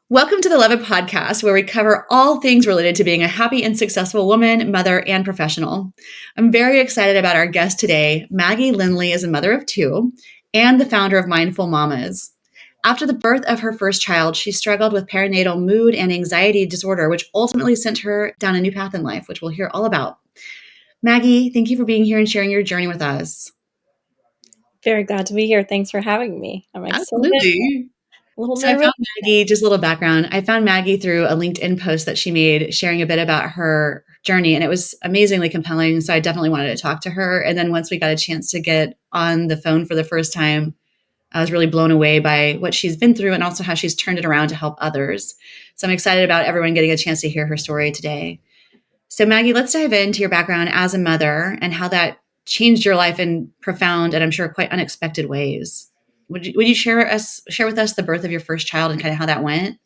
Welcome to the Leva podcast, where we cover all things related to being a happy and successful woman, mother, and professional. I'm very excited about our guest today. Maggie Lindley is a mother of two and the founder of Mindful Mamas. After the birth of her first child, she struggled with perinatal mood and anxiety disorder, which ultimately sent her down a new path in life, which we'll hear all about. Maggie, thank you for being here and sharing your journey with us. Very glad to be here. Thanks for having me. I'm excited. Absolutely. A little So I nervous. found Maggie, just a little background. I found Maggie through a LinkedIn post that she made sharing a bit about her journey, and it was amazingly compelling. So I definitely wanted to talk to her. And then once we got a chance to get on the phone for the first time, I was really blown away by what she's been through and also how she's turned it around to help others. So I'm excited about everyone getting a chance to hear her story today. So Maggie, let's dive into your background as a mother and how that changed your life in profound and I'm sure quite unexpected ways. Would you share with us the birth of your first child and kind of how that went?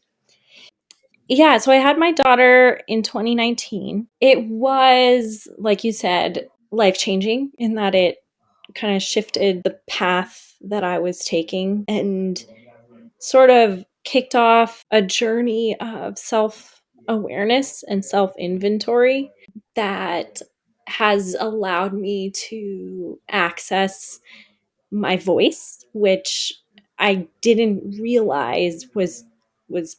Yeah, so I had my daughter in 2019. It was, like you said, life-changing in that it kind of shifted the path that I was taking and sort of kicked off a journey of self-awareness and self-inventory that has allowed me to access my voice, which I didn't realize was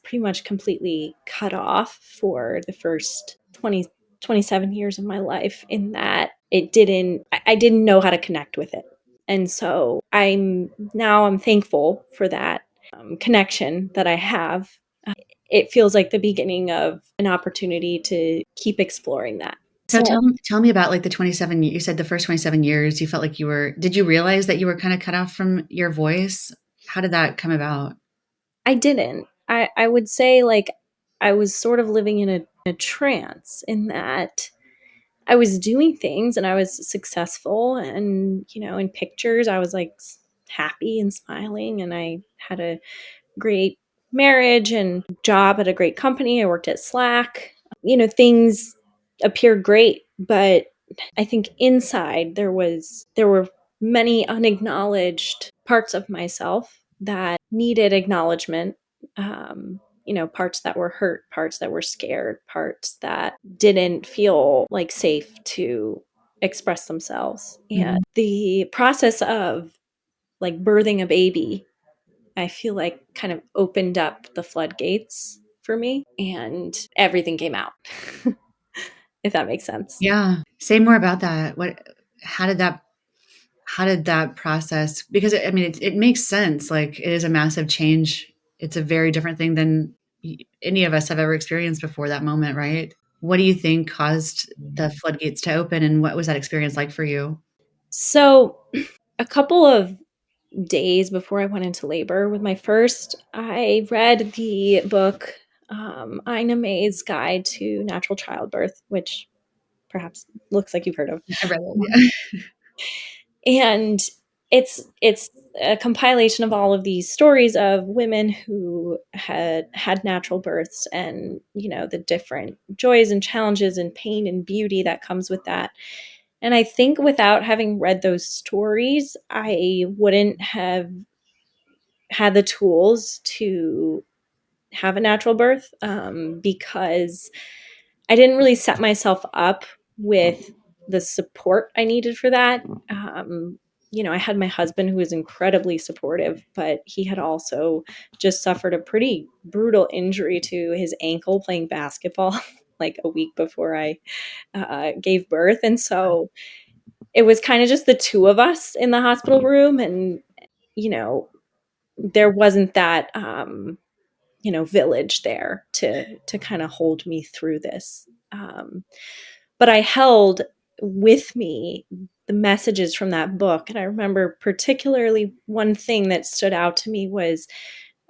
pretty much completely cut off for the first 27 years of my life, in that I didn't know how to connect with it. And so I'm thankful for that connection that I have. It feels like the beginning of an opportunity to keep exploring that. So So tell me about like the 27, you said the first 27 years, you felt like did you realize that you were kind of cut off from your voice? How did that come about? I didn't. I would say, like, I was sort of living in a trance, in that I was doing things and I was successful, and in pictures I was like happy and smiling, and I had a great marriage and job at a great company. I worked at Slack. Things appeared great, but I think inside there were many unacknowledged parts of myself that needed acknowledgement. Parts that were hurt, parts that were scared, parts that didn't feel like safe to express themselves. And Mhm. the process of like birthing a baby, I feel like, kind of opened up the floodgates for me, and everything came out. If that makes sense. Yeah. Say more about that. How did that, how did that process, because I mean, it makes sense. Like it is a massive change. It's a very different thing than any of us have ever experienced before that moment, right? What do you think caused the floodgates to open and what was that experience like for you? So, a couple of days before I went into labor with my first, I read the book, Ina May's Guide to Natural Childbirth, which perhaps looks like you've heard of. I read it. Yeah. And it's a compilation of all of these stories of women who had natural births, and the different joys and challenges and pain and beauty that comes with that. And I think without having read those stories, I wouldn't have had the tools to have a natural birth, because I didn't really set myself up with the support I needed for that. I had my husband, who was incredibly supportive, but he had also just suffered a pretty brutal injury to his ankle playing basketball like a week before I gave birth. And so it was kind of just the two of us in the hospital room. And, you know, there wasn't that, village there to kind of hold me through this. But I held with me the messages from that book. And I remember particularly one thing that stood out to me was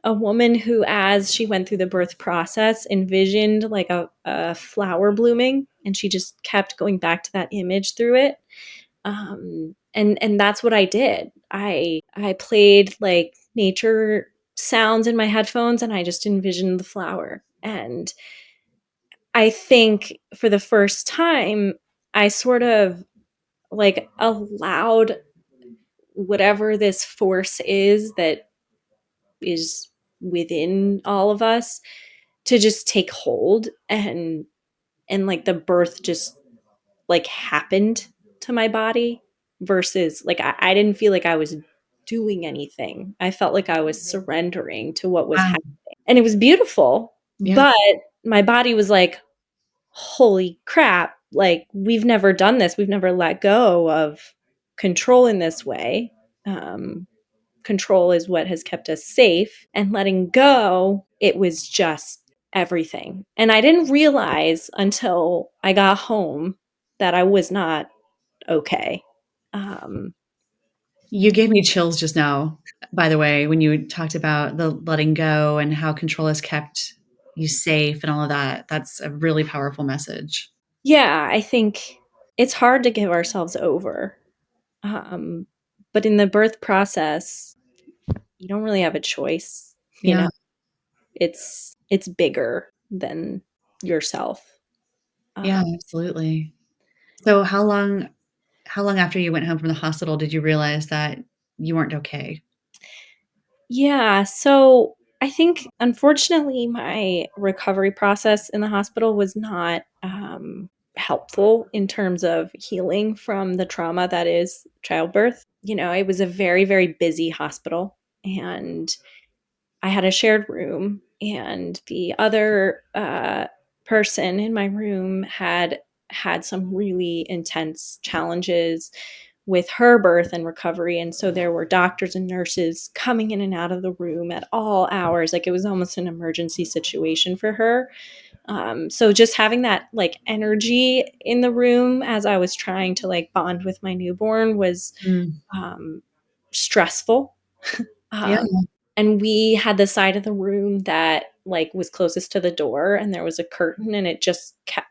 a woman who, as she went through the birth process, envisioned like a flower blooming, and she just kept going back to that image through it. And that's what I did. I played like nature sounds in my headphones, and I just envisioned the flower. And I think for the first time, I sort of like allowed whatever this force is that is within all of us to just take hold, and like the birth just like happened to my body, versus like I didn't feel like I was doing anything. I felt like I was surrendering to what was Wow. happening. And it was beautiful, Yeah. but my body was like, holy crap, like we've never done this. We've never let go of control in this way. Control is what has kept us safe, and letting go, it was just everything. And I didn't realize until I got home that I was not okay. Um, You gave me chills just now, by the way, when you talked about the letting go and how control has kept you safe and all of that. That's a really powerful message. yeah, I think it's hard to give ourselves over. Um, but in the birth process, you don't really have a choice, you Yeah. know. It's bigger than yourself. Yeah, Um, absolutely. So how long after you went home from the hospital did you realize that you weren't okay? yeah, so I think unfortunately my recovery process in the hospital was not helpful in terms of healing from the trauma that is childbirth. You know, it was a very, very busy hospital, and I had a shared room, and the other person in my room had some really intense challenges with her birth and recovery. And so there were doctors and nurses coming in and out of the room at all hours. Like it was almost an emergency situation for her. So just having that like energy in the room as I was trying to like bond with my newborn was Mm. um, stressful. Yeah. Um, and we had the side of the room that like was closest to the door, and there was a curtain, and it just kept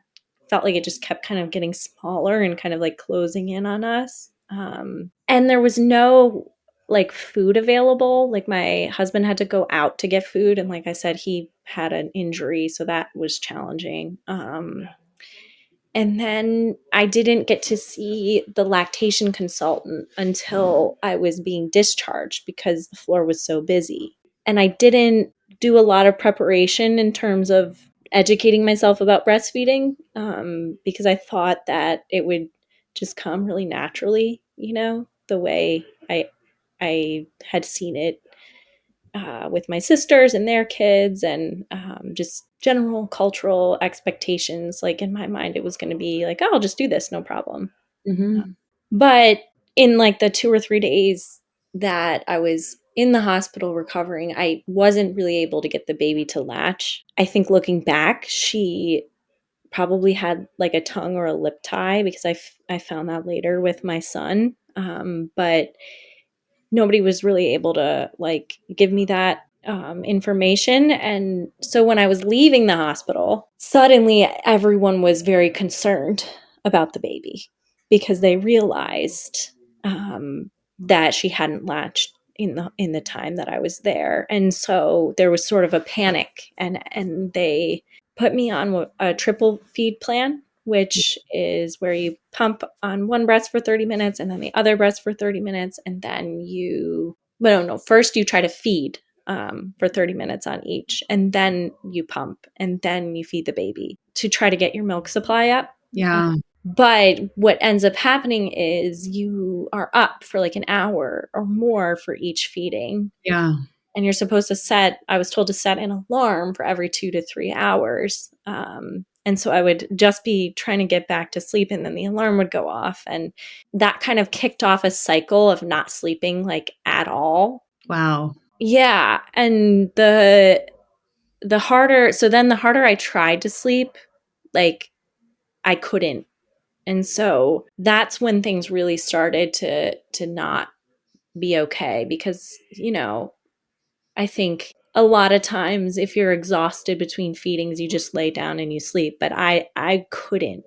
felt like it just kept kind of getting smaller and kind of like closing in on us. And there was no like food available. Like my husband had to go out to get food, and like I said, he had an injury, so that was challenging. And then I didn't get to see the lactation consultant until I was being discharged because the floor was so busy. And I didn't do a lot of preparation in terms of educating myself about breastfeeding, because I thought that it would just come really naturally, you know, the way I had seen it with my sisters and their kids, and just general cultural expectations. Like in my mind, it was going to be like, oh, I'll just do this, no problem. Mhm. But in like the 2 or 3 days that I was in the hospital recovering, I wasn't really able to get the baby to latch. I think looking back, she probably had like a tongue or a lip tie, because I found that later with my son. But nobody was really able to like give me that information. And so when I was leaving the hospital, suddenly everyone was very concerned about the baby, because they realized that she hadn't latched in the time that I was there. And so there was sort of a panic, and they put me on a triple feed plan, which is where you pump on one breast for 30 minutes and then the other breast for 30 minutes. And then no, first you try to feed for 30 minutes on each, and then you pump, and then you feed the baby to try to get your milk supply up. Yeah. But what ends up happening is you are up for like an hour or more for each feeding. Yeah. And you're supposed to I was told to set an alarm for every 2 to 3 hours. And so I would just be trying to get back to sleep, and then the alarm would go off. And that kind of kicked off a cycle of not sleeping like at all. Wow. Yeah. And then the harder I tried to sleep, like I couldn't. And so that's when things really started to not be okay, because, you know, I think a lot of times if you're exhausted between feedings, you just lay down and you sleep. But I couldn't,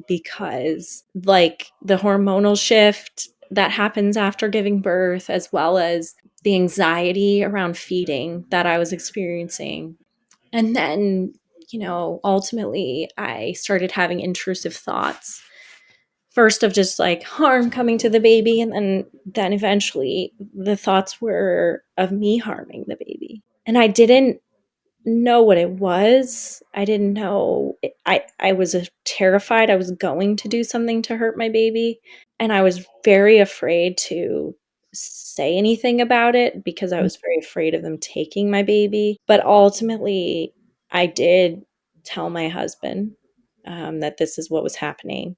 because like the hormonal shift that happens after giving birth, as well as the anxiety around feeding that I was experiencing. And then, you know, ultimately I started having intrusive thoughts. First of just like harm coming to the baby, and then eventually the thoughts were of me harming the baby. And I didn't know what it was. I didn't know. I was terrified I was going to do something to hurt my baby. And I was very afraid to say anything about it because I was very afraid of them taking my baby. But ultimately, I did tell my husband that this is what was happening.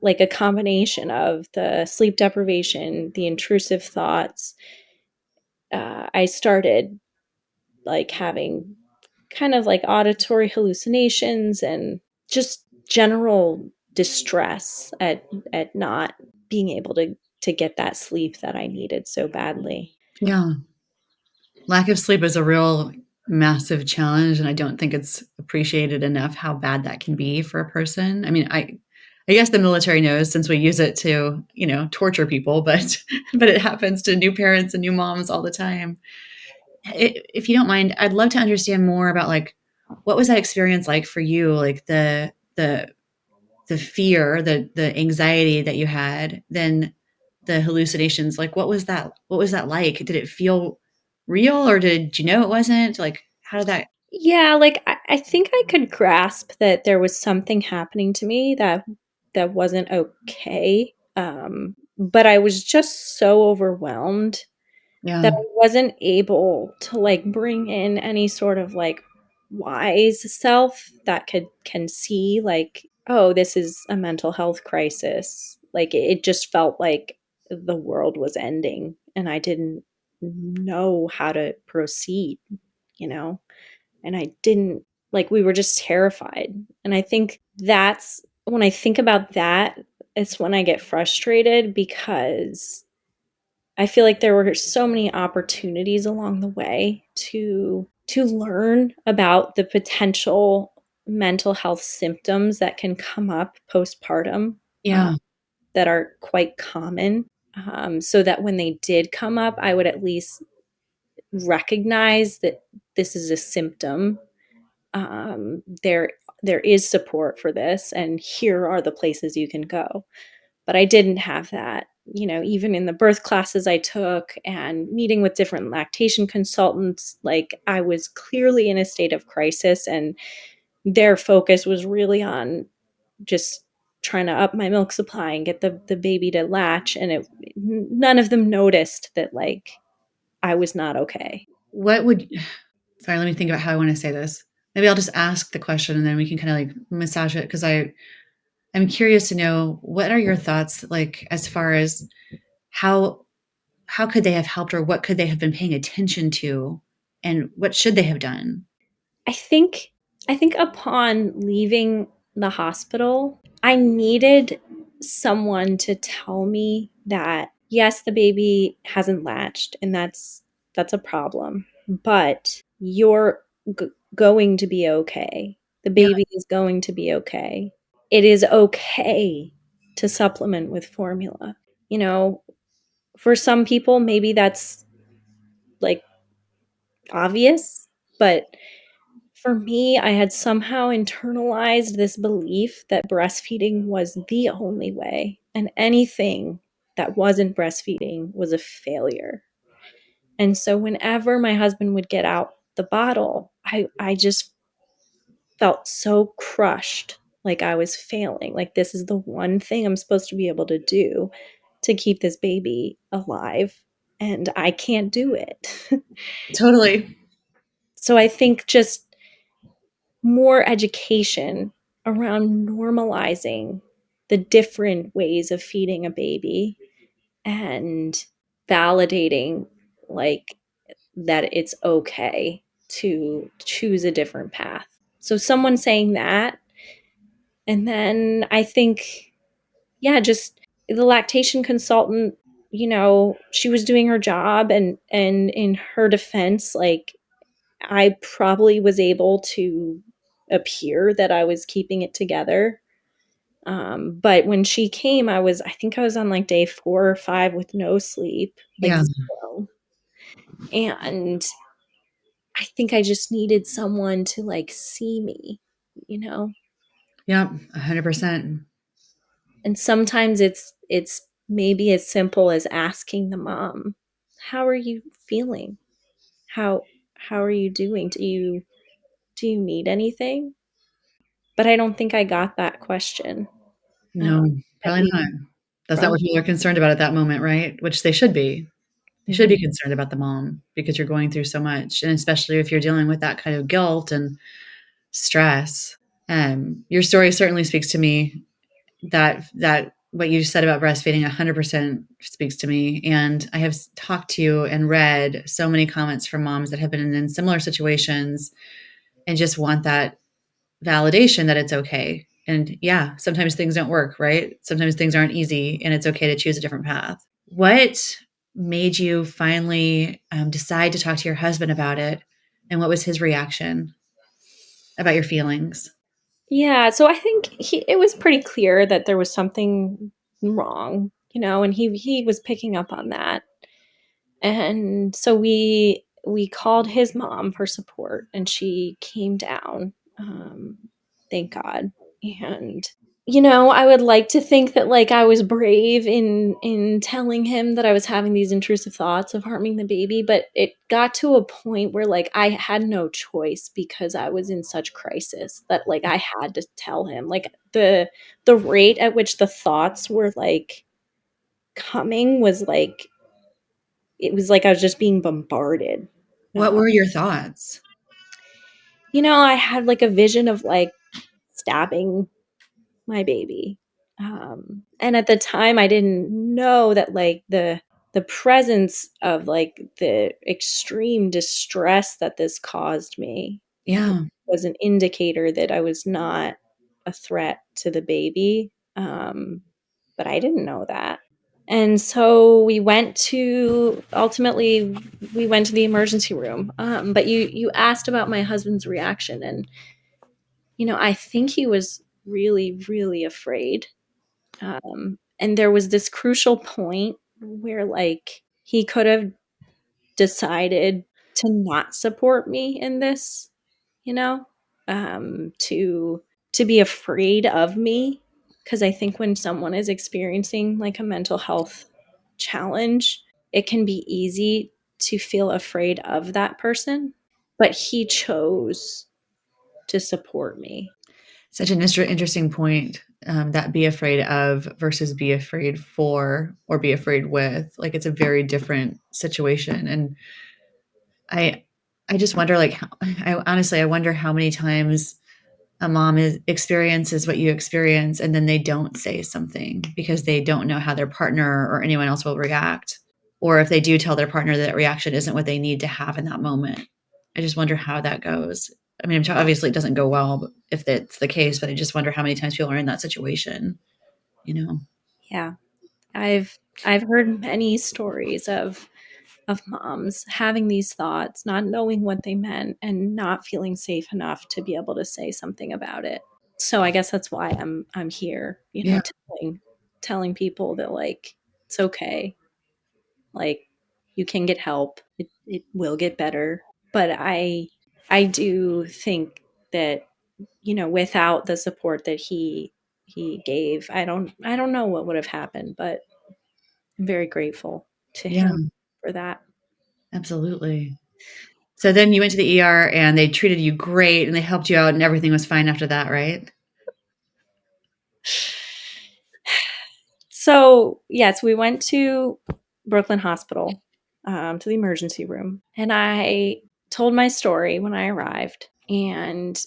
Like a combination of the sleep deprivation, the intrusive thoughts. I started like having kind of like auditory hallucinations and just general distress at not being able to get that sleep that I needed so badly. Yeah. Lack of sleep is a real massive challenge, and I don't think it's appreciated enough how bad that can be for a person. I mean, I guess the military knows since we use it to, torture people, but but it happens to new parents and new moms all the time. If you don't mind, I'd love to understand more about like what was that experience like for you, like the fear, the anxiety that you had, then the hallucinations. Like what was that like? Did it feel real, or did you know it wasn't? Like how did that? Yeah, like I think I could grasp that there was something happening to me that wasn't okay. But I was just so overwhelmed that Yeah. I wasn't able to like bring in any sort of like wise self that can see like, oh, this is a mental health crisis. Like it just felt like the world was ending and I didn't know how to proceed, you know? And I didn't like we were just terrified. And I think that's when I think about that, it's when I get frustrated because I feel like there were so many opportunities along the way to learn about the potential mental health symptoms that can come up postpartum uh, Yeah. that are quite common. So that when they did come up, I would at least recognize that this is a symptom. There is support for this, and here are the places you can go. But I didn't have that. You know, even in the birth classes I took and meeting with different lactation consultants, like I was clearly in a state of crisis, and their focus was really on just trying to up my milk supply and get the baby to latch. And none of them noticed that like I was not okay. What would sorry, let me think about how I want to say this. Maybe I'll just ask the question and then we can kind of like massage it because I'm curious to know what are your thoughts like as far as how how could they have helped or what could they have been paying attention to and what should they have done? I think I think upon leaving the hospital, I needed someone to tell me that yes, the baby hasn't latched and that's a problem, but you're going to be okay. The Yeah. baby is going to be okay. It is okay to supplement with formula. You know, for some people maybe that's like obvious, but for me, I had somehow internalized this belief that breastfeeding was the only way, and anything that wasn't breastfeeding was a failure. And so whenever my husband would get out the bottle, I just felt so crushed, like I was failing. Like this is the one thing I'm supposed to be able to do to keep this baby alive, and I can't do it. Totally. So I think just more education around normalizing the different ways of feeding a baby and validating like that it's okay to choose a different path. So someone saying that, and then I think yeah, just the lactation consultant, you know, she was doing her job, and in her defense, like I probably was able to appear that I was keeping it together. But when she came, I think I was on like day 4 or 5 with no sleep, like Yeah. zero. And I think I just needed someone to like see me, you know? Yep. 100%. And sometimes it's maybe as simple as asking the mom, how are you feeling? How how are you doing? Do you need anything? But I don't think I got that question, No, at probably least not. That's not from what people are concerned about at that moment, right? Which they should be. They should be Mhm. concerned about the mom because you're going through so much, and especially if you're dealing with that kind of guilt and stress. Your story certainly speaks to me. That what you said about breastfeeding 100% speaks to me. And I have talked to and read so many comments from moms that have been in similar situations and just want that validation that it's okay. And yeah, sometimes things don't work, right? Sometimes things aren't easy, and it's okay to choose a different path. What made you finally decide to talk to your husband about it? And what was his reaction about your feelings? Yeah, so I think it was pretty clear that there was something wrong, and he was picking up on that. And so we called his mom for support, and she came down. Thank God. And I would like to think that like I was brave in telling him that I was having these intrusive thoughts of harming the baby, but it got to a point where like I had no choice because I was in such crisis that like I had to tell him. Like the rate at which the thoughts were like coming was like it was like I was just being bombarded. What were your thoughts? I had like a vision of like stabbing my baby. And at the time, I didn't know that like the presence of like the extreme distress that this caused me Yeah. was an indicator that I was not a threat to the baby. But I didn't know that. And so we went to the emergency room. But you asked about my husband's reaction, and I think he was really, really afraid. And there was this crucial point where, like, he could have decided to not support me in this, you know, to be afraid of me. Because I think when someone is experiencing like a mental health challenge, it can be easy to feel afraid of that person. But he chose to support me. Such an interesting point, that be afraid of versus be afraid for or be afraid with. Like it's a very different situation. And I, I just wonder, like, I honestly, I wonder how many times a mom experiences what you experience and then they don't say something because they don't know how their partner or anyone else will react. Or if they do tell their partner that reaction isn't what they need to have in that moment. I just wonder how that goes. I mean, obviously it doesn't go well if that's the case, but I just wonder how many times people are in that situation, you know? Yeah. I've heard many stories of moms having these thoughts, not knowing what they meant and not feeling safe enough to be able to say something about it. So I guess that's why I'm here, Yeah. telling people that like it's okay. Like you can get help. It will get better. But I do think that without the support that he gave, I don't know what would have happened, but I'm very grateful to Yeah, him for that. absolutely. So then you went to the ER and they treated you great and they helped you out and everything was fine after that, right? So, yes, we went to Brooklyn Hospital, to the emergency room, and I told my story when I arrived. And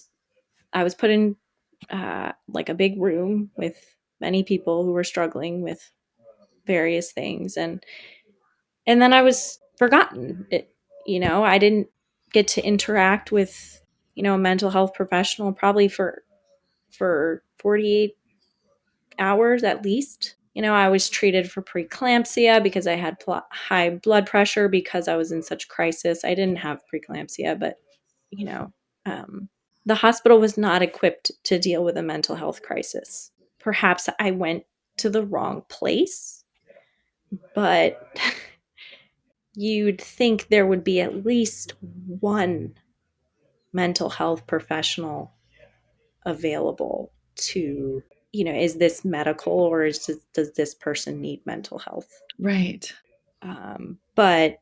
I was put in like a big room with many people who were struggling with various things, and then I was forgotten. I didn't get to interact with a mental health professional probably for 48 hours at least. I was treated for preeclampsia because I had high blood pressure because I was in such crisis. I didn't have preeclampsia, but you know, um, the hospital was not equipped to deal with a mental health crisis. Perhaps I went to the wrong place, but you'd think there would be at least one mental health professional available to, is this medical or does this person need mental health? Right. But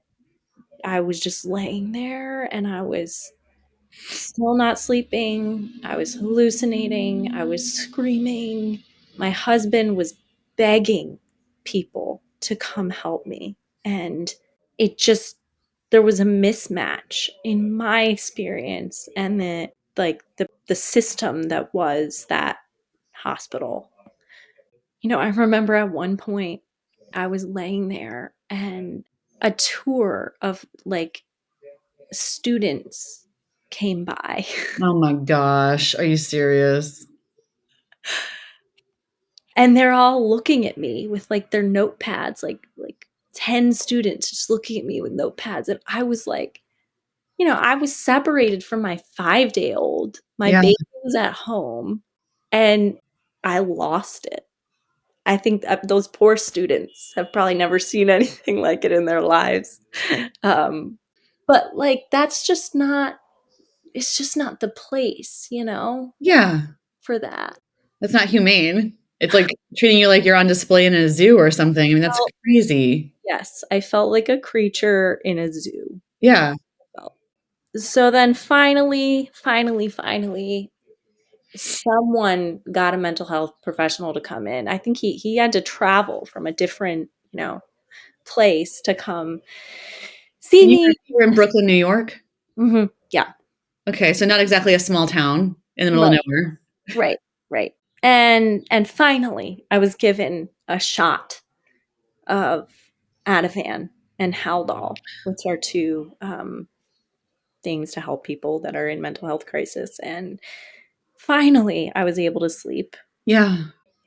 I was just laying there and I was still not sleeping. I was hallucinating. I was screaming. My husband was begging people to come help me. And it just, there was a mismatch in my experience and the system that was that hospital. I remember at one point I was laying there and a tour of like students came by. Oh my gosh. Are you serious? And they're all looking at me with like their notepads, like 10 students just looking at me with notepads. And I was like, I was separated from my 5-day old. My Yeah. baby was at home and I lost it. I think those poor students have probably never seen anything like it in their lives. But like, it's just not the place, Yeah. for that. That's not humane. It's like treating you like you're on display in a zoo or something. I mean, that's Well, crazy. yes, I felt like a creature in a zoo. Yeah. So then finally, someone got a mental health professional to come in. I think he had to travel from a different, place to come see And me. you were in Brooklyn, New York? Yeah. Okay, so not exactly a small town in the middle of Right. nowhere. Right. Right. And finally I was given a shot of Ativan and Haldol, which are two things to help people that are in mental health crisis. And finally, I was able to sleep. Yeah.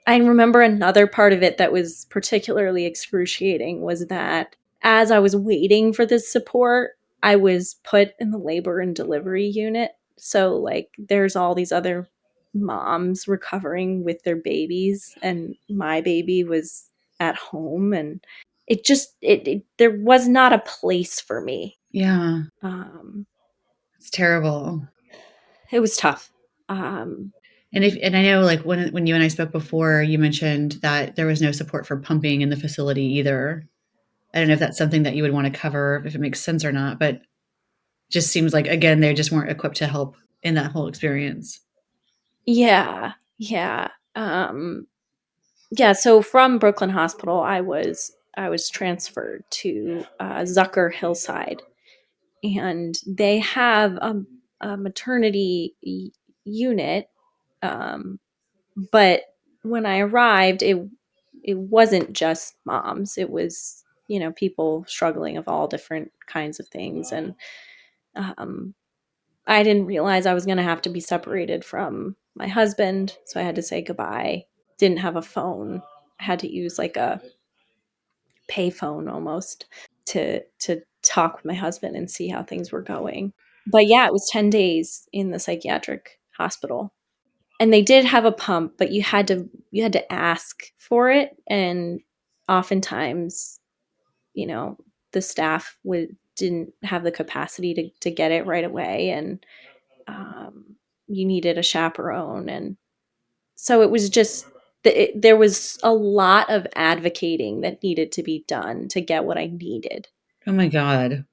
I remember another part of it that was particularly excruciating was that as I was waiting for this support, I was put in the labor and delivery unit. So, like, there's all these other moms recovering with their babies, and my baby was at home, and there was not a place for me. Yeah. Um, It's terrible. it was tough. Um, And I know like when you and I spoke before, you mentioned that there was no support for pumping in the facility either. I don't know if that's something that you would want to cover, if it makes sense or not, but just seems like again they just weren't equipped to help in that whole experience. yeah, yeah. Yeah, so from Brooklyn Hospital, I was transferred to Zucker Hillside, and they have a maternity unit. Um, but when I arrived, it wasn't just moms; it was people struggling of all different kinds of things, and um, I didn't realize I was going to have to be separated from my husband, so I had to say goodbye. Didn't have a phone. I had to use like a payphone almost to talk with my husband and see how things were going. But yeah, it was 10 days in the psychiatric hospital. And they did have a pump, but you had to ask for it, and oftentimes, you know, the staff would didn't have the capacity to get it right away, and you needed a chaperone. And so it was just there was a lot of advocating that needed to be done to get what I needed. Oh my God.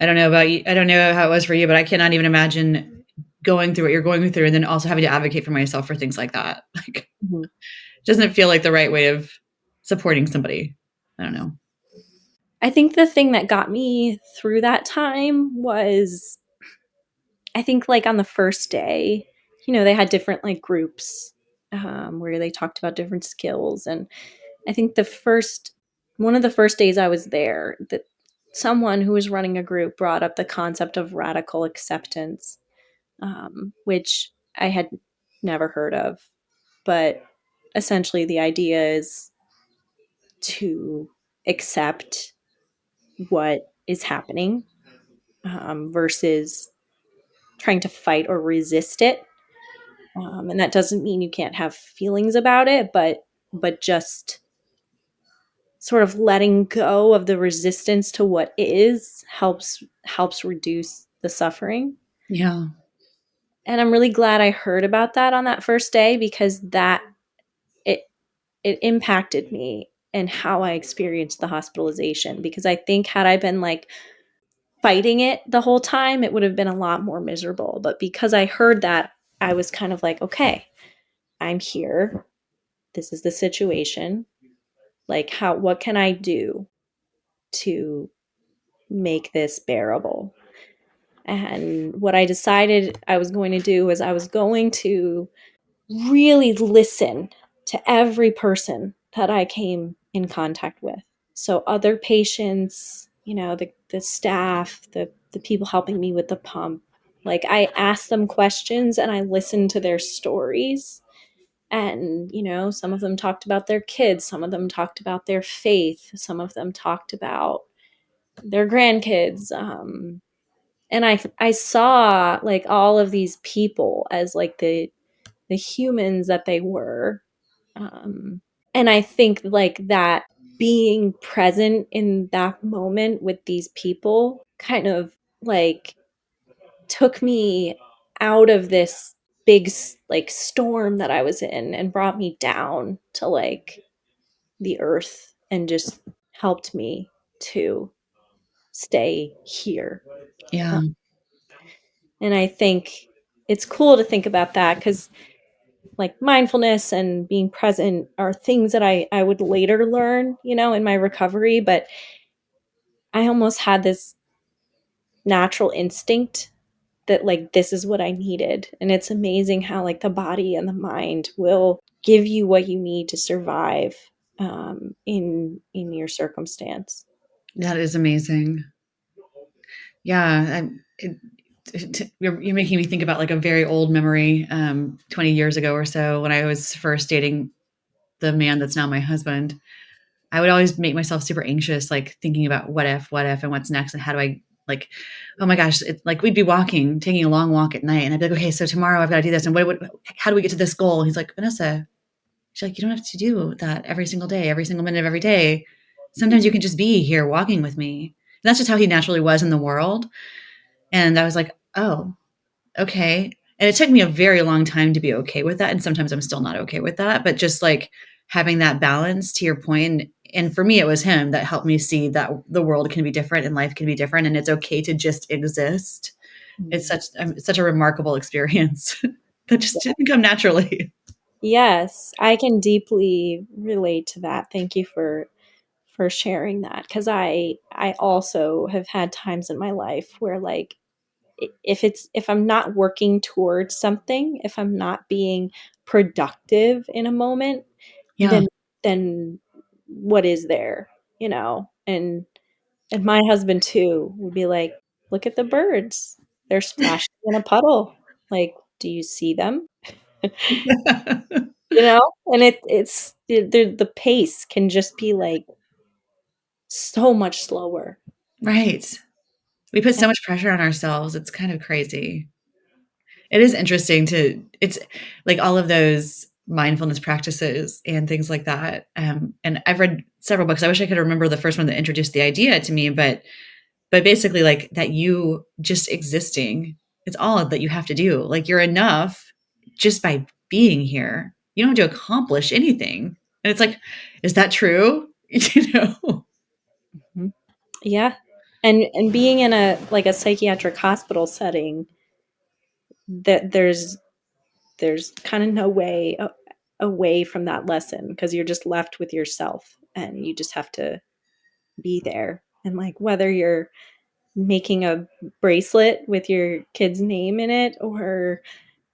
I don't know about you. I don't know how it was for you, but I cannot even imagine going through what you're going through and then also having to advocate for myself for things like that. Like, Mhm. doesn't feel like the right way of supporting somebody. I don't know. I think the thing that got me through that time was, I think, like on the first day, they had different like groups where they talked about different skills. And I think one of the first days I was there, that someone who was running a group brought up the concept of radical acceptance, which I had never heard of. But essentially, the idea is to accept what is happening versus trying to fight or resist it. And that doesn't mean you can't have feelings about it, but just sort of letting go of the resistance to what is helps reduce the suffering. Yeah. And I'm really glad I heard about that on that first day, because it it impacted me and how I experienced the hospitalization. Because I think had I been like fighting it the whole time, it would have been a lot more miserable. But because I heard that, I was kind of like, okay, I'm here. This is the situation. Like, what can I do to make this bearable? And what I decided I was going to do was I was going to really listen to every person that I came in contact with. So other patients, the staff, the people helping me with the pump. Like, I asked them questions and I listened to their stories. And, some of them talked about their kids, some of them talked about their faith, some of them talked about their grandkids. And I saw like all of these people as like the humans that they were. And I think like that being present in that moment with these people kind of like took me out of this big like storm that I was in and brought me down to like the earth and just helped me to stay here. Yeah. And I think it's cool to think about that because like mindfulness and being present are things that I would later learn, in my recovery. But I almost had this natural instinct that like this is what I needed. And it's amazing how like the body and the mind will give you what you need to survive in your circumstance. That is amazing. Yeah. You're making me think about like a very old memory, 20 years ago or so when I was first dating the man that's now my husband. I would always make myself super anxious, like thinking about what if, and what's next, and how do I like, oh my gosh, it's like we'd be walking, taking a long walk at night, and I'd be like, okay, so tomorrow I've got to do this, and how do we get to this goal? He's like, Vanessa, she's like, you don't have to do that every single day, every single minute of every day. Sometimes you can just be here walking with me. And that's just how he naturally was in the world. And I was like, oh, okay. And it took me a very long time to be okay with that. And sometimes I'm still not okay with that. But just like having that balance to your point, and for me, it was him that helped me see that the world can be different and life can be different. And it's okay to just exist. It's such a remarkable experience that just didn't come naturally. Yes, I can deeply relate to that. Thank you for sharing that because I also have had times in my life where like if I'm not working towards something, if I'm not being productive in a moment, Yeah. then what is there, and my husband too would be like, look at the birds, they're splashing in a puddle, like, do you see them? And the pace can just be like so much slower. Right. We put so much pressure on ourselves. It's kind of crazy. It is interesting it's like all of those mindfulness practices and things like that. And I've read several books. I wish I could remember the first one that introduced the idea to me, but basically like that you just existing, it's all that you have to do. Like you're enough just by being here. You don't have to accomplish anything. And it's like, is that true? You know? Mhm. Yeah. And being in a psychiatric hospital setting, that there's kind of no way away from that lesson because you're just left with yourself and you just have to be there. And like whether you're making a bracelet with your kid's name in it or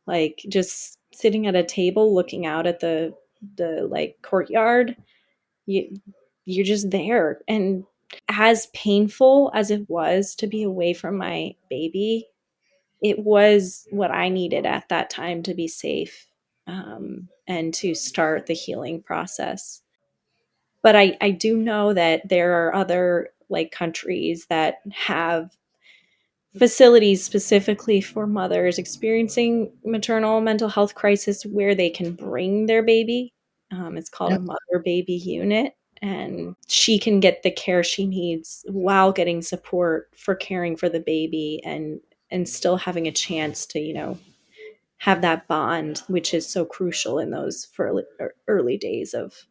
like just sitting at a table looking out at the like courtyard, you you're just there. And as painful as it was to be away from my baby, it was what I needed at that time to be safe, and to start the healing process. But I do know that there are other like countries that have facilities specifically for mothers experiencing maternal mental health crisis where they can bring their baby. It's called a Yep. mother baby unit, and she can get the care she needs while getting support for caring for the baby and still having a chance to have that bond, which is so crucial in those early days of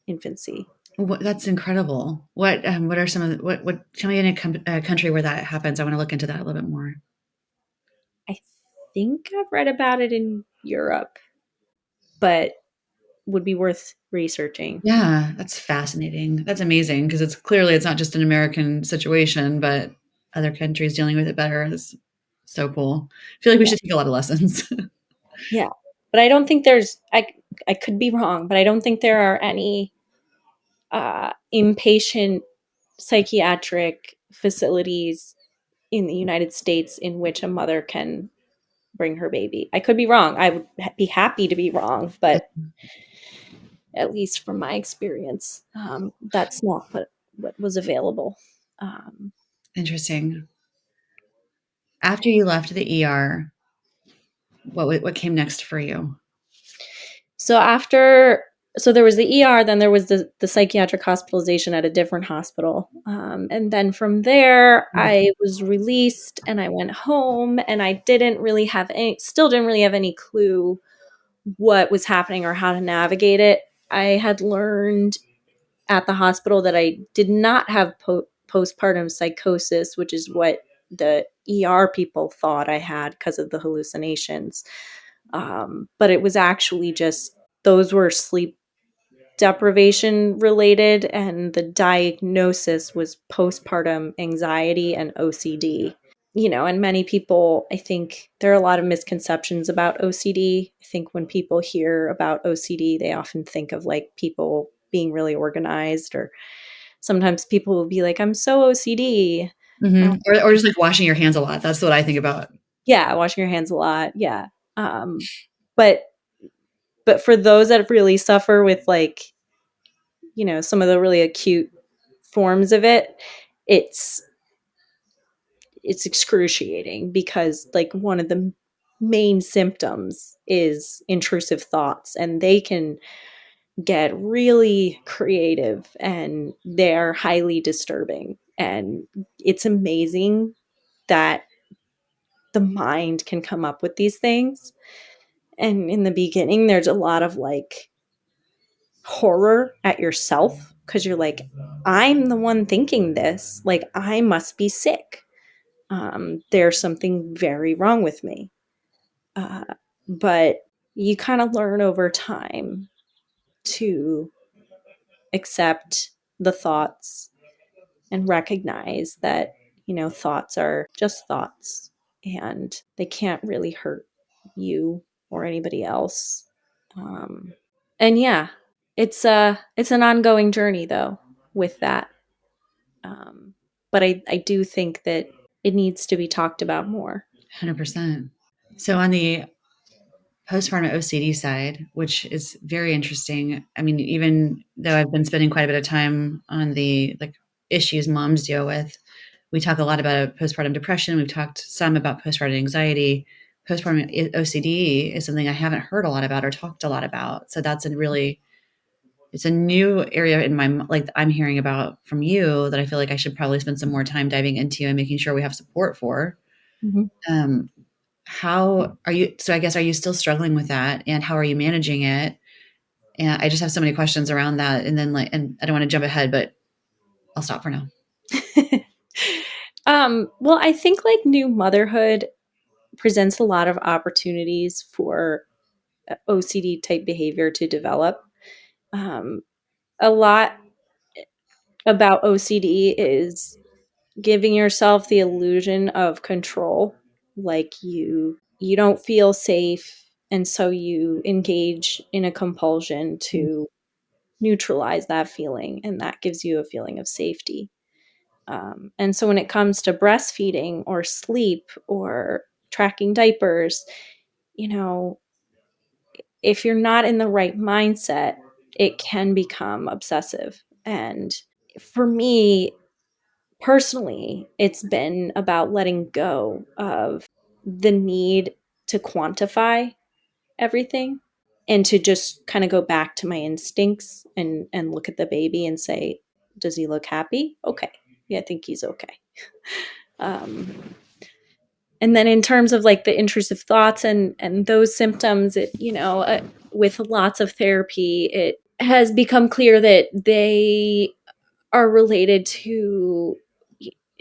infancy. That's incredible. What are some of the, what tell me in a country where that happens. I want to look into that a little bit more. I think I've read about it in Europe, but would be worth researching. Yeah, that's fascinating. That's amazing because it's not just an American situation, but other countries dealing with it better is so cool. I feel like we Yeah. should take a lot of lessons. Yeah. But I don't think I could be wrong, but I don't think there are any inpatient psychiatric facilities in the United States in which a mother can bring her baby. I could be wrong. I would be happy to be wrong, but at least from my experience, that's not what was available. Um, Interesting. After you left the ER, what came next for you? so after, so there was the ER, then there was the psychiatric hospitalization at a different hospital, and then from there I was released and I went home, and I still didn't really have any clue what was happening or how to navigate it. I had learned at the hospital that I did not have postpartum psychosis, which is what the ER people thought I had because of the hallucinations. But it was actually just those were sleep deprivation related, and the diagnosis was postpartum anxiety and OCD. And many people, I think there are a lot of misconceptions about OCD. I think when people hear about OCD, they often think of like people being really organized, or sometimes people will be like, I'm so OCD. Uh, Or just like washing your hands a lot. That's what I think about. yeah, washing your hands a lot. Yeah. Um, but for those that really suffer with like, some of the really acute forms of it, it's it's excruciating because like one of the main symptoms is intrusive thoughts, and they can get really creative and they're highly disturbing, and it's amazing that the mind can come up with these things. And in the beginning there's a lot of like horror at yourself because you're like, I'm the one thinking this, like I must be sick. There's something very wrong with me. Uh, but you kind of learn over time to accept the thoughts and recognize that, thoughts are just thoughts and they can't really hurt you or anybody else. Um, and yeah, it's an ongoing journey though with that. Um, but I do think that it needs to be talked about more. 100%. So on the postpartum OCD side, which is very interesting. I mean, even though I've been spending quite a bit of time on the like issues moms deal with, we talk a lot about postpartum depression. We've talked some about postpartum anxiety. Postpartum OCD is something I haven't heard a lot about or talked a lot about. So that's a really it's a new area in my like I'm hearing about from you that I feel like I should probably spend some more time diving into and making sure we have support for. Mhm. Um, how are you? So I guess are you still struggling with that, and how are you managing it? And I just have so many questions around that, and then and I don't want to jump ahead, but I'll stop for now. Well, I think like new motherhood presents a lot of opportunities for OCD type behavior to develop. Um, a lot about OCD is giving yourself the illusion of control, like you don't feel safe, and so you engage in a compulsion to neutralize that feeling, and that gives you a feeling of safety. And so when it comes to breastfeeding or sleep or tracking diapers, you know, if you're not in the right mindset, it can become obsessive. And for me personally, it's been about letting go of the need to quantify everything and to just kind of go back to my instincts and look at the baby and say, does he look happy? Okay. Yeah, I think he's okay. Um, and then in terms of like the intrusive thoughts and those symptoms, with lots of therapy, has become clear that they are related to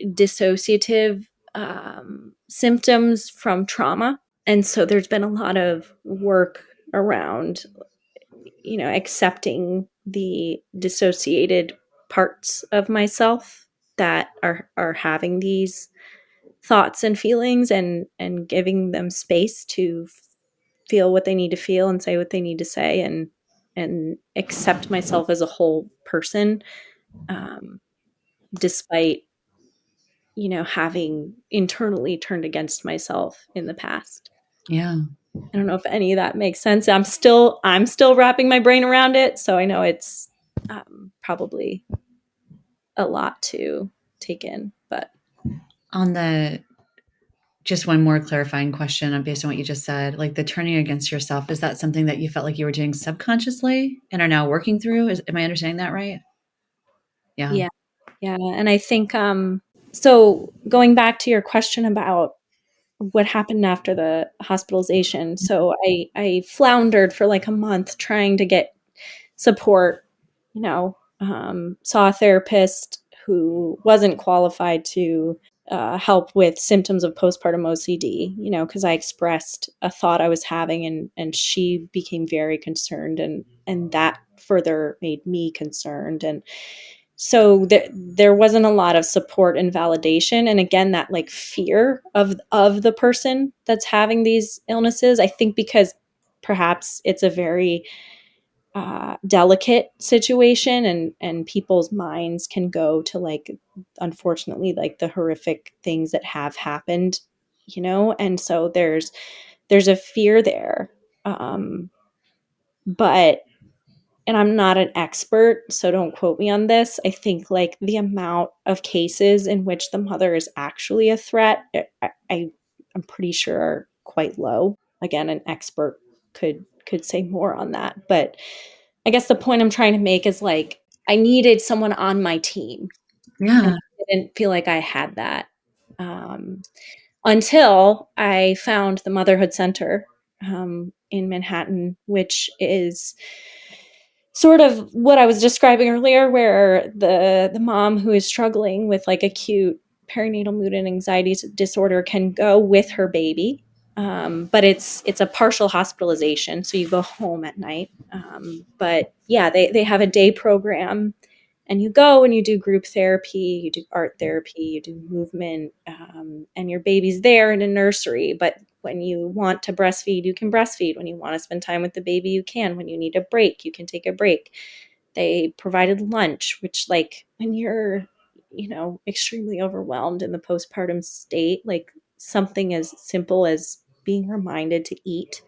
dissociative symptoms from trauma. And so there's been a lot of work around, accepting the dissociated parts of myself that are having these thoughts and feelings, and giving them space to feel what they need to feel and say what they need to say, and accept myself as a whole person, um, despite having internally turned against myself in the past. Yeah. I don't know if any of that makes sense. I'm still wrapping my brain around it, so I know it's probably a lot to take in. But On the just one more clarifying question based on what you just said, like the turning against yourself, is that something that you felt like you were doing subconsciously and are now working through? Am I understanding that right? Yeah. yeah, yeah, and I think so. Going back to your question about what happened after the hospitalization, so I floundered for like a month trying to get support. Saw a therapist who wasn't qualified to help with symptoms of postpartum OCD, because I expressed a thought I was having, and she became very concerned, and that further made me concerned. And so there wasn't a lot of support and validation. And again, that like fear of the person that's having these illnesses, I think because perhaps it's a very delicate situation, and people's minds can go to, like, unfortunately, like the horrific things that have happened, and so there's a fear there. um but and I'm not an expert, so don't quote me on this. I think like the amount of cases in which the mother is actually a threat, I'm pretty sure are quite low. Again, an expert could say more on that, but I guess the point I'm trying to make is like I needed someone on my team, and Yeah. I didn't feel like I had that, um, until I found the Motherhood Center in Manhattan, which is sort of what I was describing earlier, where the mom who is struggling with like acute perinatal mood and anxiety disorder can go with her baby, but it's a partial hospitalization, so you go home at night. But yeah, they have a day program, and you go and you do group therapy, you do art therapy, you do movement, and your baby's there in a nursery. But when you want to breastfeed, you can breastfeed. When you want to spend time with the baby, you can. When you need a break, you can take a break. They provided lunch, which, like, when you're, extremely overwhelmed in the postpartum state, like something as simple as being reminded to eat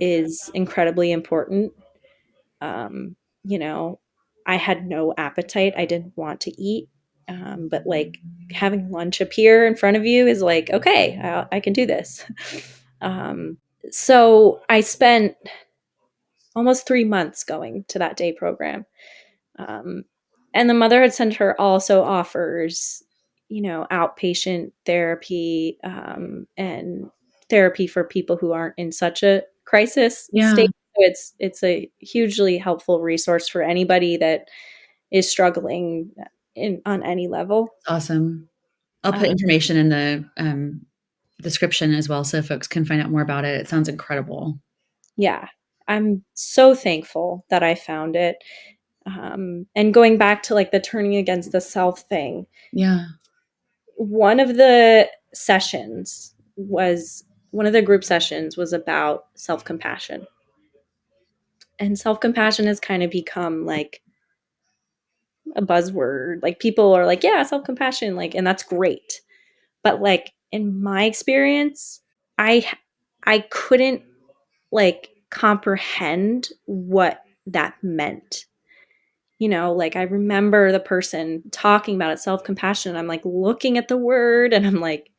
is incredibly important. um, you know, I had no appetite. I didn't want to eat. But like having lunch appear in front of you is like, okay, I can do this. Um, so I spent almost 3 months going to that day program. Um, and the Motherhood Center also offers, outpatient therapy, and therapy for people who aren't in such a crisis Yeah. state. So it's a hugely helpful resource for anybody that is struggling on any level. Awesome. I'll put Um, information in the description as well so folks can find out more about it. It sounds incredible. yeah, I'm so thankful that I found it. And going back to like the turning against the self thing, Yeah. one of the sessions was one of the group sessions was about self-compassion. And self-compassion has kind of become like a buzzword. Like people are like, yeah, self-compassion, like, and that's great. But like in my experience, I couldn't like comprehend what that meant. Like I remember the person talking about it, self-compassion. I'm like looking at the word and I'm like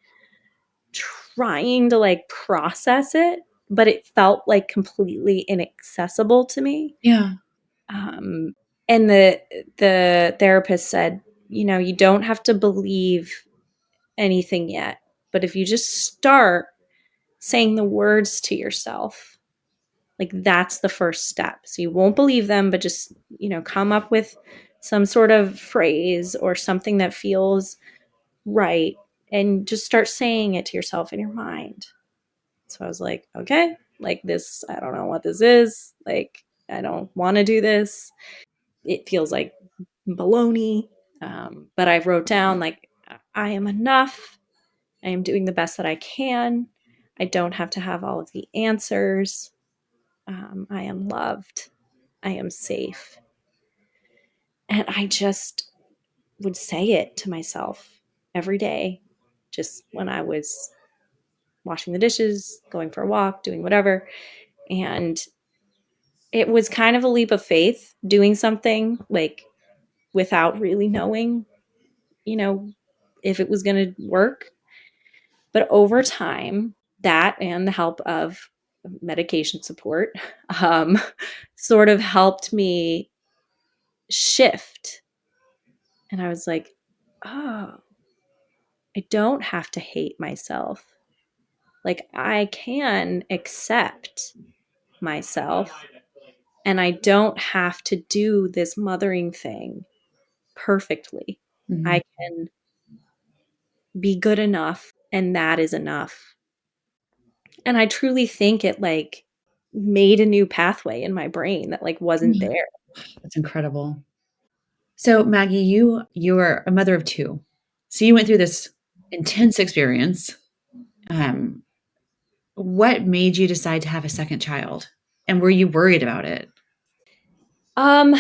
trying to like process it, but it felt like completely inaccessible to me. Yeah. Um, and the therapist said, you don't have to believe anything yet, but if you just start saying the words to yourself, Like, that's the first step. So you won't believe them, but just, come up with some sort of phrase or something that feels right, and just start saying it to yourself in your mind. So I was like, okay, like, this, I don't know what this is. Like, I don't want to do this. It feels like baloney. But I wrote down, like, I am enough. I am doing the best that I can. I don't have to have all of the answers. I am loved. I am safe. And I just would say it to myself every day, just when I was washing the dishes, going for a walk, doing whatever. And it was kind of a leap of faith doing something like without really knowing, you know, if it was going to work. But over time, that and the help of medication support um, sort of helped me shift. And I was like, oh, I don't have to hate myself. Like, I can accept myself, and I don't have to do this mothering thing perfectly. Mhm. I can be good enough, and that is enough. And I truly think it, like, made a new pathway in my brain that, like, wasn't Yeah, there. that's incredible. So, Maggie, you are a mother of 2. So you went through this intense experience. Um, what made you decide to have a second child? And were you worried about it? Um,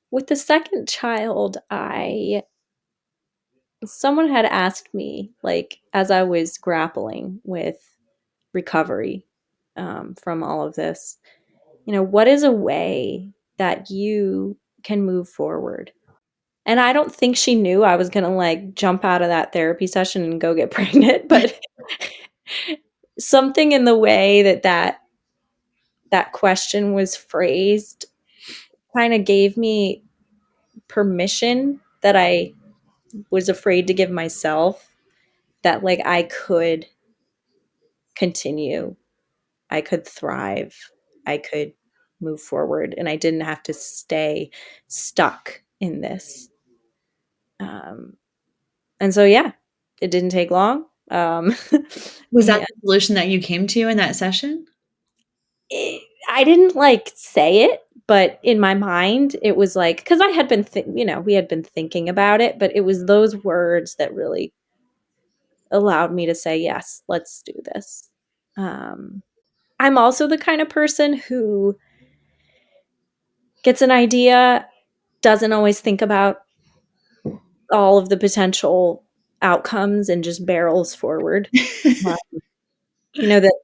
with the second child, someone had asked me, like, as I was grappling with recovery, from all of this, what is a way that you can move forward? And I don't think she knew I was gonna, like, jump out of that therapy session and go get pregnant, but something in the way that question was phrased kinda gave me permission that I was afraid to give myself, that, like, I could continue, I could thrive, I could move forward, and I didn't have to stay stuck in this. Um, and so, yeah, it didn't take long. Was that And the solution that you came to in that session? I didn't, like, say it, but in my mind, it was like, because I had been, we had been thinking about it, but it was those words that really allowed me to say, yes, let's do this. Um, I'm also the kind of person who gets an idea, doesn't always think about all of the potential outcomes, and just barrels forward. Uh,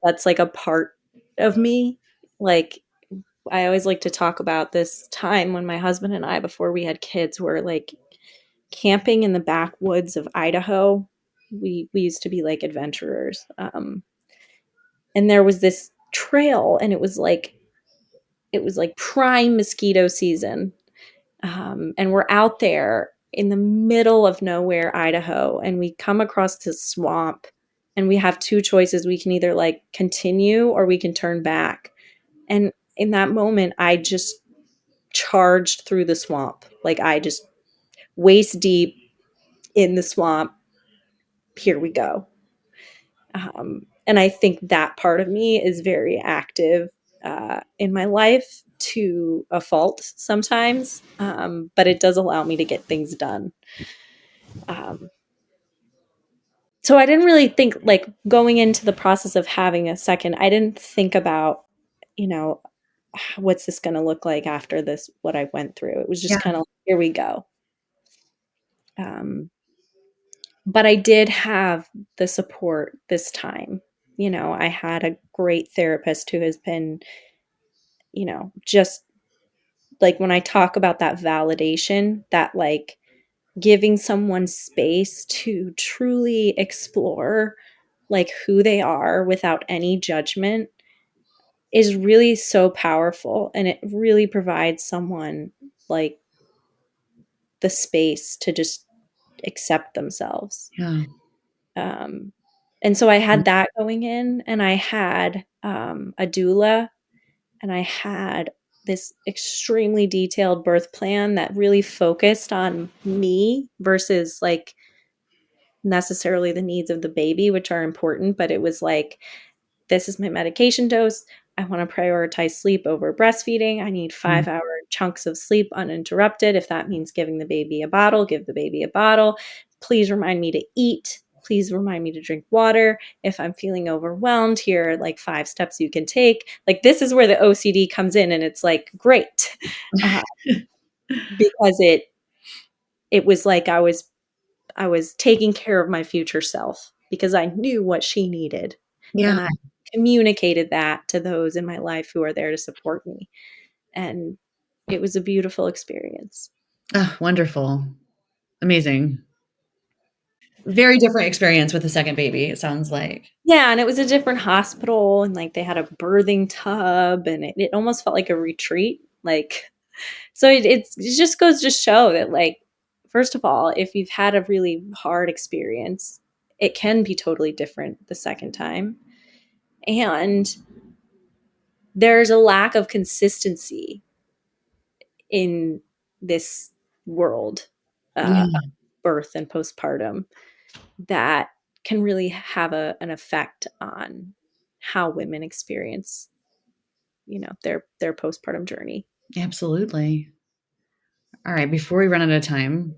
that's like a part of me. Like, I always like to talk about this time when my husband and I, before we had kids, were like camping in the backwoods of Idaho. We used to be like adventurers. And there was this trail, and it was like prime mosquito season. And we're out there in the middle of nowhere, Idaho, and we come across this swamp, and we have two choices. We can either, like, continue, or we can turn back. And in that moment, I just charged through the swamp. Like, I just waist deep in the swamp. Here we go. And I think that part of me is very active in my life, to a fault sometimes, but it does allow me to get things done. Um, so I didn't really think, like, going into the process of having a second, I didn't think about, you know, what's this going to look like after this, what I went through. It was Yeah. just kind of like, here we go. But I did have the support this time. I had a great therapist who has been, just like, when I talk about that validation, that, like, giving someone space to truly explore, like, who they are without any judgment, is really so powerful, and it really provides someone, like, the space to just accept themselves. Yeah. Um, And so I had that going in, and I had a doula, and I had this extremely detailed birth plan that really focused on me versus like necessarily the needs of the baby, which are important, but it was like, this is my medication dose. I want to prioritize sleep over breastfeeding. I need Mm. 5-hour chunks of sleep uninterrupted. If that means giving the baby a bottle, give the baby a bottle. Please remind me to eat. Please remind me to drink water. If I'm feeling overwhelmed, here are like 5 steps you can take. Like, this is where the OCD comes in, and it's like, great. Uh, because it was like I was taking care of my future self because I knew what she needed, Yeah. and I communicated that to those in my life who are there to support me, and it was a beautiful experience. Oh, wonderful. Amazing. Very different experience with the second baby, it sounds like. Yeah, and it was a different hospital, and, like, they had a birthing tub, and it almost felt like a retreat, like, so it just goes to show that, like, first of all, if you've had a really hard experience, it can be totally different the second time, and there's a lack of consistency in this world, Yeah, birth and postpartum, that can really have an effect on how women experience, their postpartum journey. absolutely. All right, before we run out of time,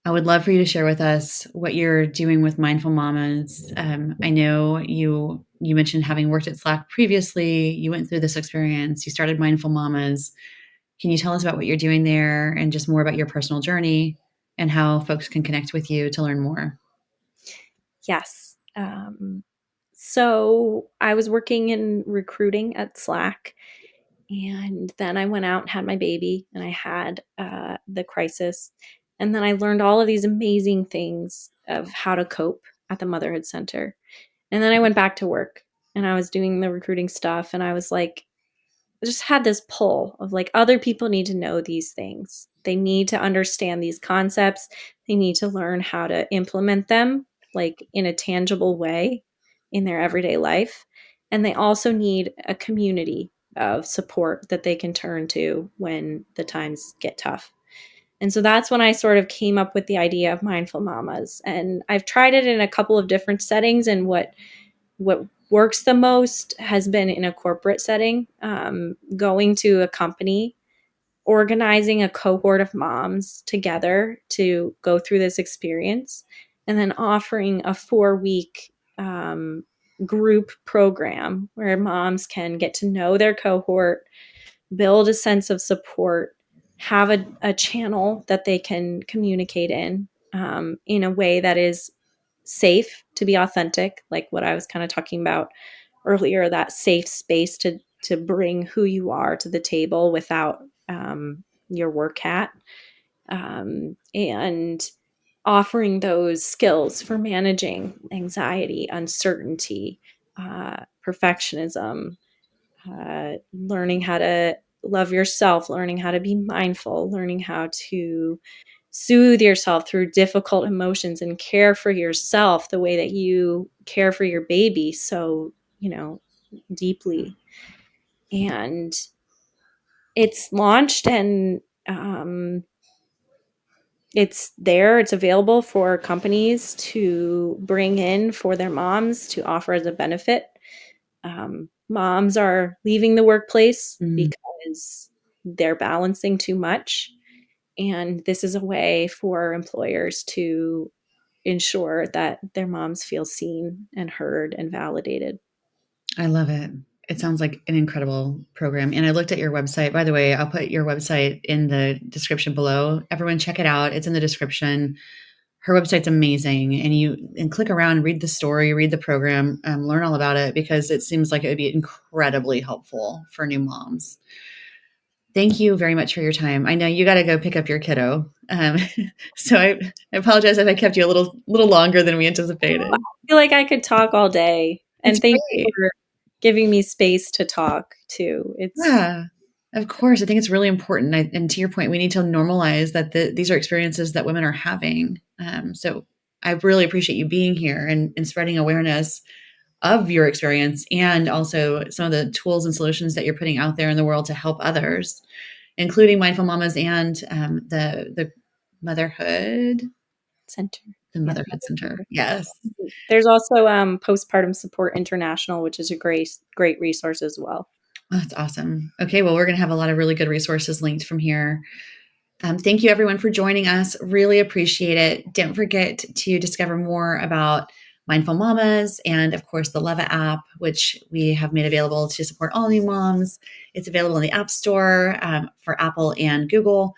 I would love for you to share with us what you're doing with Mindful Mamas. I know you mentioned having worked at Slack previously. You went through this experience. You started Mindful Mamas. Can you tell us about what you're doing there and just more about your personal journey and how folks can connect with you to learn more? Yes. So I was working in recruiting at Slack, and then I went out and had my baby, and I had the crisis. And then I learned all of these amazing things of how to cope at the Motherhood Center. And then I went back to work, and I was doing the recruiting stuff, and I was like, I just had this pull of like, other people need to know these things. They need to understand these concepts. They need to learn how to implement them like in a tangible way in their everyday life. And they also need a community of support that they can turn to when the times get tough. And so that's when I sort of came up with the idea of Mindful Mamas. And I've tried it in a couple of different settings, and what works the most has been in a corporate setting, going to a company, organizing a cohort of moms together to go through this experience, and then offering a 4-week group program where moms can get to know their cohort, build a sense of support, have a channel that they can communicate in a way that is safe to be authentic, like what I was kind of talking about earlier, that safe space to bring who you are to the table without your work hat, and offering those skills for managing anxiety, uncertainty, perfectionism, learning how to love yourself, learning how to be mindful, learning how to soothe yourself through difficult emotions and care for yourself the way that you care for your baby so, deeply. And it's launched, and it's there, it's available for companies to bring in for their moms to offer as a benefit. Moms are leaving the workplace Mm, because they're balancing too much. And this is a way for employers to ensure that their moms feel seen and heard and validated. I love it. It sounds like an incredible program. And I looked at your website. By the way, I'll put your website in the description below. Everyone check it out. It's in the description. Her website's amazing. And click around, read the story, read the program, learn all about it because it seems like it would be incredibly helpful for new moms. Thank you very much for your time. I know you got to go pick up your kiddo. So I apologize if I kept you a little longer than we I anticipated. feel like I could talk all day. It's And thank you great. for giving me space to talk too. It's Yeah, of course. I think it's really important. And to your point, we need to normalize that these are experiences that women are having. So I really appreciate you being here and spreading awareness of your experience, and also some of the tools and solutions that you're putting out there in the world to help others, including mindful mamas and the motherhood Center. the Yeah, motherhood center. Yes. there's also Postpartum Support International, which is a great resource as well. Oh, that's awesome. Okay, well, we're going to have a lot of really good resources linked from here. Thank you, everyone, for joining us. Really appreciate it. Don't forget to discover more about Mindful Mamas and, of course, the Leva app, which we have made available to support all new moms. It's available in the App Store for Apple and Google.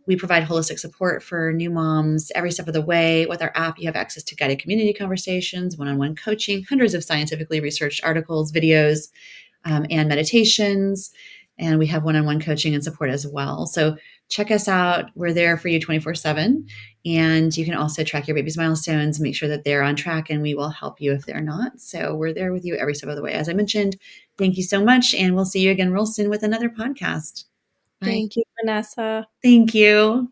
We provide holistic support for new moms every step of the way. With our app, you have access to guided community conversations, one-on-one coaching, hundreds of scientifically researched articles, videos, and meditations. And we have one-on-one coaching and support as well. So check us out. We're there for you 24/7. And you can also track your baby's milestones, make sure that they're on track, and we will help you if they're not. So we're there with you every step of the way. As I mentioned, thank you so much. And we'll see you again real soon with another podcast. Bye. Thank you, Vanessa. Thank you.